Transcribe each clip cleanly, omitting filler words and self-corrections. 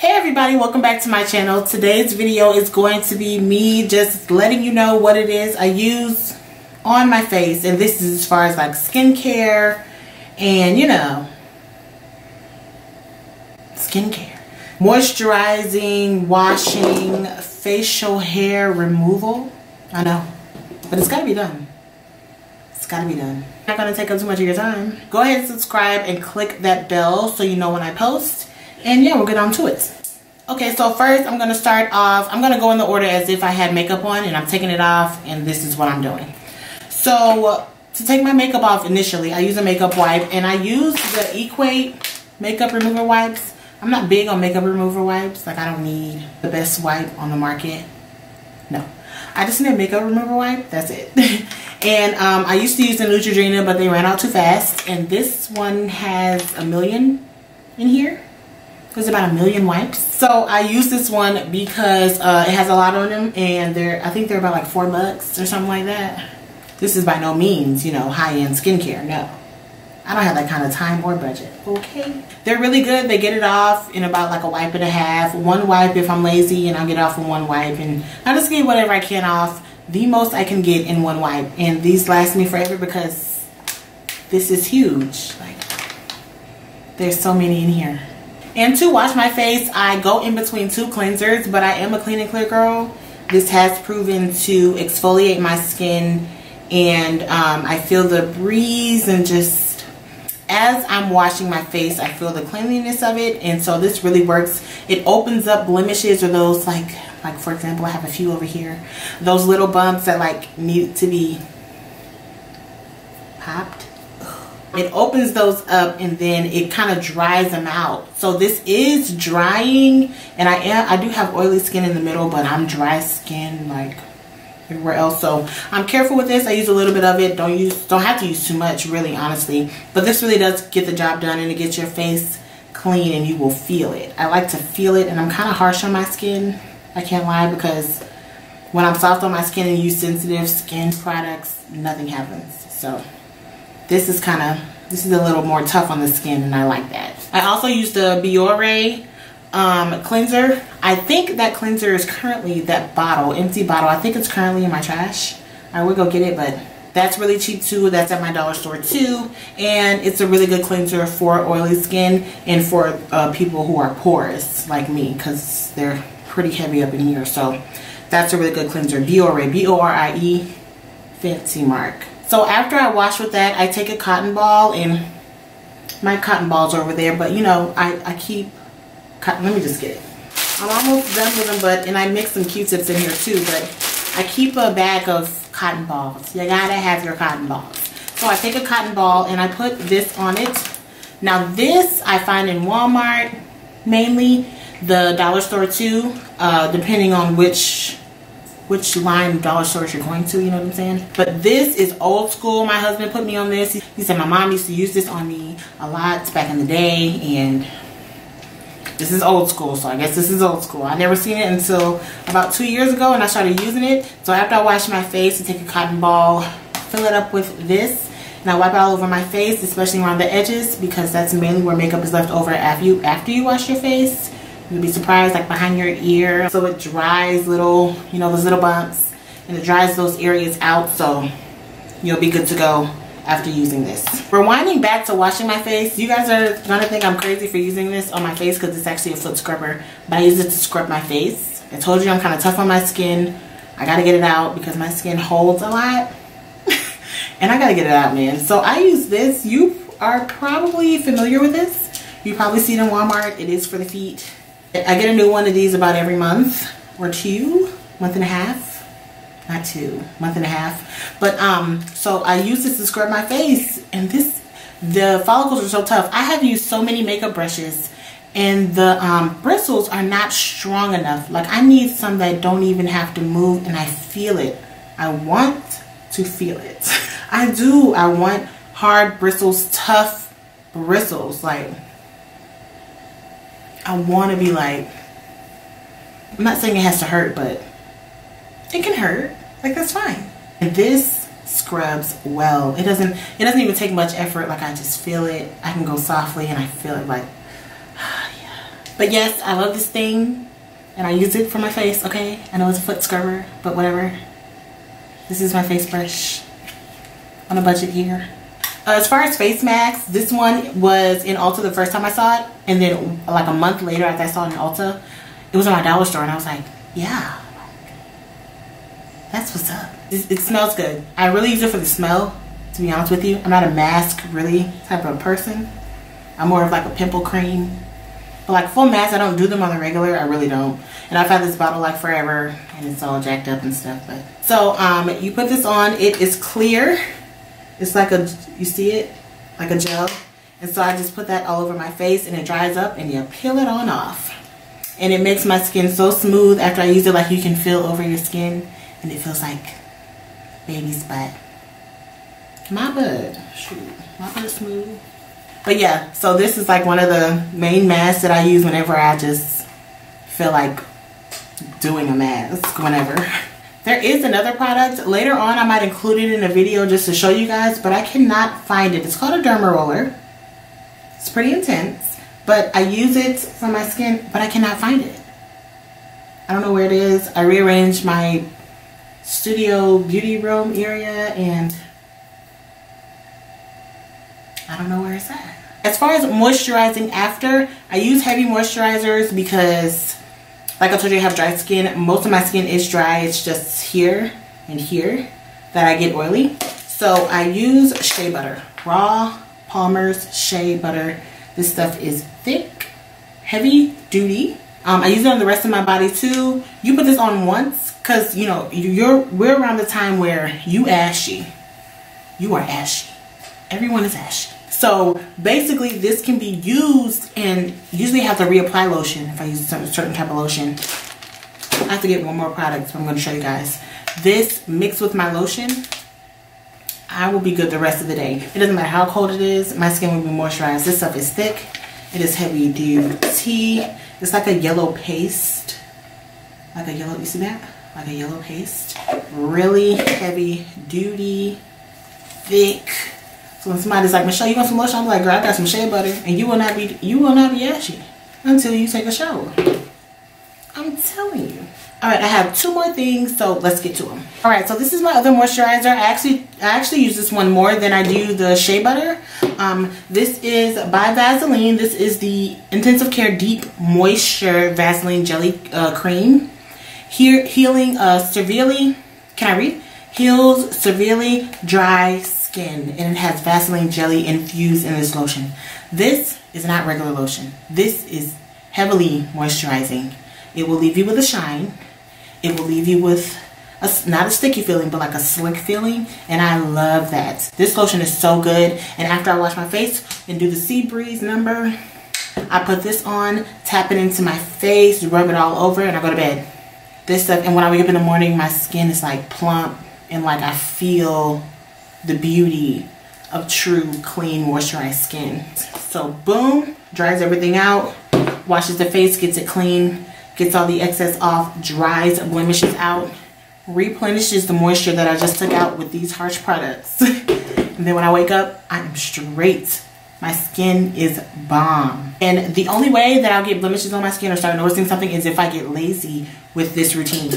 Hey everybody, welcome back to my channel. Today's video is going to be me just letting you know what it is I use on my face, and this is as far as like skincare and skincare, moisturizing, washing, facial hair removal. I know, but it's gotta be done. It's gotta be done. Not gonna take up too much of your time. Go ahead and subscribe and click that bell so you know when I post. And yeah, we'll get on to it. Okay, so first I'm gonna start off, I'm gonna go in the order as if I had makeup on, and I'm taking it off, and this is what I'm doing. So to take my makeup off initially, I use a makeup wipe, and I use the Equate makeup remover wipes. I'm not big on makeup remover wipes. Like, I don't need the best wipe on the market. No, I just need a makeup remover wipe, that's it. And I used to use the Neutrogena, but they ran out too fast, and this one has 1 million in here. There's about 1 million wipes. So I use this one because it has a lot on them, and I think they're about like $4 or something like that. This is by no means, high-end skincare. No, I don't have that kind of time or budget. Okay, they're really good. They get it off in about like a wipe and a half. One wipe if I'm lazy, and I'll get off in one wipe, and I just get whatever I can off. The most I can get in one wipe, and these last me forever because this is huge. Like, there's so many in here. And to wash my face, I go in between 2 cleansers, but I am a clean and clear girl. This has proven to exfoliate my skin, and I feel the breeze, and just as I'm washing my face, I feel the cleanliness of it, and so this really works. It opens up blemishes, or those like for example, I have a few over here, those little bumps that like need to be popped. It opens those up, and then it kind of dries them out. So this is drying, and I do have oily skin in the middle, but I'm dry skin like everywhere else. So I'm careful with this. I use a little bit of it. Don't have to use too much, really, honestly. But this really does get the job done, and it gets your face clean, and you will feel it. I like to feel it, and I'm kind of harsh on my skin. I can't lie, because when I'm soft on my skin and use sensitive skin products, nothing happens. So this is a little more tough on the skin, and I like that. I also use the Biore cleanser. I think that cleanser is currently, that bottle, empty bottle, I think it's currently in my trash. I would go get it, but that's really cheap too. That's at my dollar store too, and it's a really good cleanser for oily skin and for people who are porous like me, because they're pretty heavy up in here. So that's a really good cleanser. Biore, B-O-R-I-E, fancy mark. So after I wash with that, I take a cotton ball, and my cotton ball's over there, but I keep, let me just get it. I'm almost done with them, and I mix some Q-tips in here too, but I keep a bag of cotton balls. You gotta have your cotton balls. So I take a cotton ball, and I put this on it. Now this I find in Walmart, mainly, the dollar store too, depending on which line of dollar stores you're going to, you know what I'm saying? But this is old school. My husband put me on this. He said my mom used to use this on me a lot back in the day, and this is old school, so I guess this is old school. I never seen it until about 2 years ago, and I started using it. So after I wash my face, I take a cotton ball, fill it up with this, and I wipe it all over my face, especially around the edges, because that's mainly where makeup is left over after you wash your face. You'll be surprised, like behind your ear. So it dries those little bumps, and it dries those areas out, so you'll be good to go after using this. Rewinding back to washing my face, you guys are gonna think I'm crazy for using this on my face because it's actually a foot scrubber, but I use it to scrub my face. I told you I'm kind of tough on my skin. I gotta get it out because my skin holds a lot. And I gotta get it out, man. So I use this. You are probably familiar with this. You probably see it in Walmart. It is for the feet. I get a new one of these about every month or month and a half, not 2, month and a half. But so I use this to scrub my face, and the follicles are so tough. I have used so many makeup brushes, and the bristles are not strong enough. Like, I need some that don't even have to move, and I feel it. I want to feel it. I do. I want hard bristles, tough bristles. Like, I want to be like, I'm not saying it has to hurt, but it can hurt. Like, that's fine. And this scrubs well. It doesn't even take much effort. Like, I just feel it. I can go softly, and I feel it like, yeah. But yes, I love this thing and I use it for my face. Okay, I know it's a foot scrubber, but whatever. This is my face brush on a budget here. As far as face masks, this one was in Ulta the first time I saw it, and then like a month later after I saw it in Ulta, it was in my dollar store, and I was like, yeah, that's what's up. It smells good. I really use it for the smell, to be honest with you. I'm not a mask really type of person. I'm more of like a pimple cream. But like full masks, I don't do them on the regular. I really don't. And I've had this bottle like forever, and it's all jacked up and stuff. But so you put this on. It is clear. It's like a, you see it, like a gel. And so I just put that all over my face, and it dries up, and you peel it on off. And it makes my skin so smooth after I use it. Like you can feel over your skin, and it feels like baby's butt. My butt, shoot, my butt smooth. But yeah, so this is like one of the main masks that I use whenever I just feel like doing a mask, whenever. There is another product. Later on, I might include it in a video just to show you guys, but I cannot find it. It's called a derma roller. It's pretty intense, but I use it for my skin, but I cannot find it. I don't know where it is. I rearranged my studio beauty room area, and I don't know where it's at. As far as moisturizing after, I use heavy moisturizers because, like I told you, I have dry skin. Most of my skin is dry. It's just here and here that I get oily. So I use shea butter. Raw Palmer's shea butter. This stuff is thick, heavy duty. I use it on the rest of my body too. You put this on once because, you know, we're around the time where you ashy. You are ashy. Everyone is ashy. So basically this can be used, and usually I have to reapply lotion if I use a certain type of lotion. I have to get one more product, but I'm going to show you guys. This mixed with my lotion, I will be good the rest of the day. It doesn't matter how cold it is, my skin will be moisturized. This stuff is thick. It is heavy duty. It's like a yellow paste. Like a yellow, you see that? Like a yellow paste. Really heavy duty, thick. So when somebody's like, Michelle, you want some lotion? I'm like, girl, I got some shea butter, and you will not be ashy until you take a shower. I'm telling you. All right, I have two more things, so let's get to them. All right, so this is my other moisturizer. I actually use this one more than I do the shea butter. This is by Vaseline. This is the Intensive Care Deep Moisture Vaseline Jelly Cream. Healing severely, can I read? Heals severely dry skin, and it has Vaseline jelly infused in this lotion. This is not regular lotion. This is heavily moisturizing. It will leave you with a shine. It will leave you with not a sticky feeling, but like a slick feeling, and I love that. This lotion is so good. And after I wash my face and do the Sea Breeze number, I put this on, tap it into my face, rub it all over, and I go to bed. This stuff, and when I wake up in the morning, my skin is like plump, and like I feel the beauty of true clean moisturized skin. So boom, dries everything out, washes the face, gets it clean, gets all the excess off, dries blemishes out, replenishes the moisture that I just took out with these harsh products. And then when I wake up, I am straight. My skin is bomb. And the only way that I'll get blemishes on my skin or start noticing something is if I get lazy with this routine.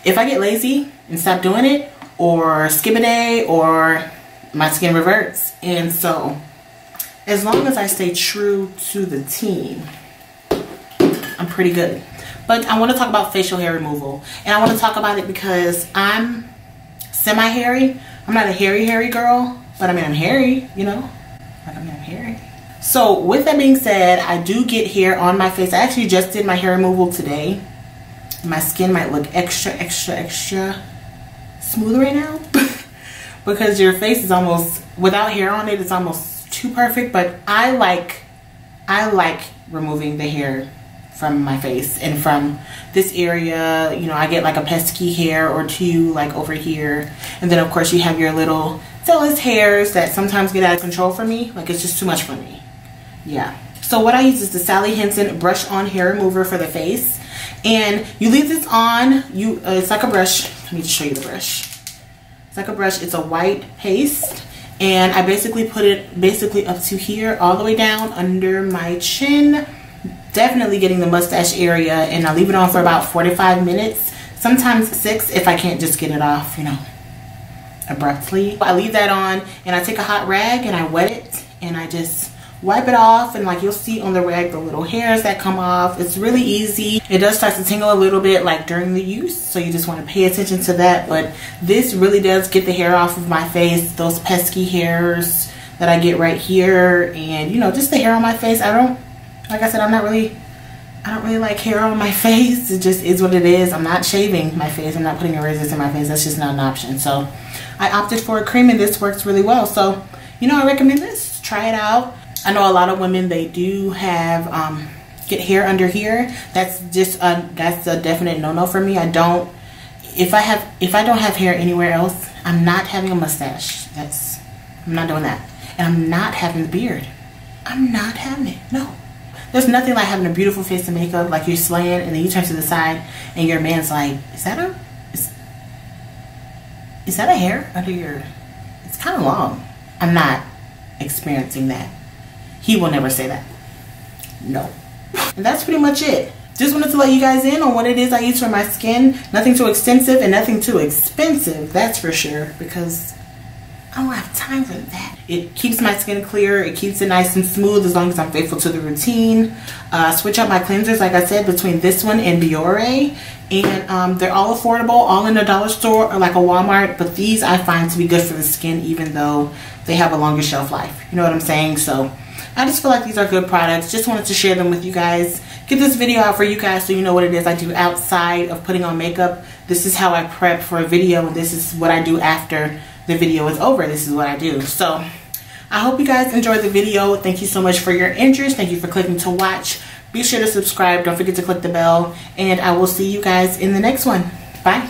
If I get lazy and stop doing it, or skip a day, or my skin reverts. And so as long as I stay true to the team, I'm pretty good. But I want to talk about facial hair removal, and I want to talk about it because I'm semi-hairy. I'm not a hairy girl, but I mean, I'm hairy, you know, like I'm hairy. So with that being said, I do get hair on my face. I actually just did my hair removal today. My skin might look extra smooth right now because your face is almost, without hair on it, it's almost too perfect. But I like removing the hair from my face and from this area. You know, I get like a pesky hair or two like over here, and then of course you have your little zealous hairs that sometimes get out of control for me. Like it's just too much for me. Yeah. So what I use is the Sally Hansen brush on hair remover for the face. And you leave this on, it's like a brush. Let me just show you the brush. It's like a brush. It's a white paste, and I basically put it up to here, all the way down under my chin, definitely getting the mustache area, and I leave it on for about 45 minutes, sometimes 6 if I can't just get it off, you know, abruptly. I leave that on and I take a hot rag and I wet it and I just wipe it off, and like you'll see on the rag the little hairs that come off. It's really easy. It does start to tingle a little bit like during the use, so you just want to pay attention to that, but this really does get the hair off of my face, those pesky hairs that I get right here, and you know, just the hair on my face. I don't, like I said, I don't really like hair on my face. It just is what it is. I'm not shaving my face. I'm not putting erasers in my face. That's just not an option. So I opted for a cream, and this works really well. So, you know, I recommend this. Try it out. I know a lot of women, they do have get hair under here. That's just that's a definite no-no for me. I don't, if I don't have hair anywhere else, I'm not having a mustache. I'm not doing that. And I'm not having the beard. I'm not having it. No. There's nothing like having a beautiful face and makeup, like you're slaying, and then you turn to the side and your man's like, is that a hair under your, it's kind of long. I'm not experiencing that. He will never say that. No. And that's pretty much it. Just wanted to let you guys in on what it is I use for my skin. Nothing too extensive and nothing too expensive, that's for sure, because I don't have time for that. It keeps my skin clear. It keeps it nice and smooth as long as I'm faithful to the routine. Switch up my cleansers, like I said, between this one and Biore. And they're all affordable, all in a dollar store or like a Walmart. But these I find to be good for the skin, even though they have a longer shelf life. You know what I'm saying? So I just feel like these are good products. Just wanted to share them with you guys. Get this video out for you guys so you know what it is I do outside of putting on makeup. This is how I prep for a video, and this is what I do after the video is over. This is what I do. So I hope you guys enjoyed the video. Thank you so much for your interest. Thank you for clicking to watch. Be sure to subscribe. Don't forget to click the bell, and I will see you guys in the next one. Bye.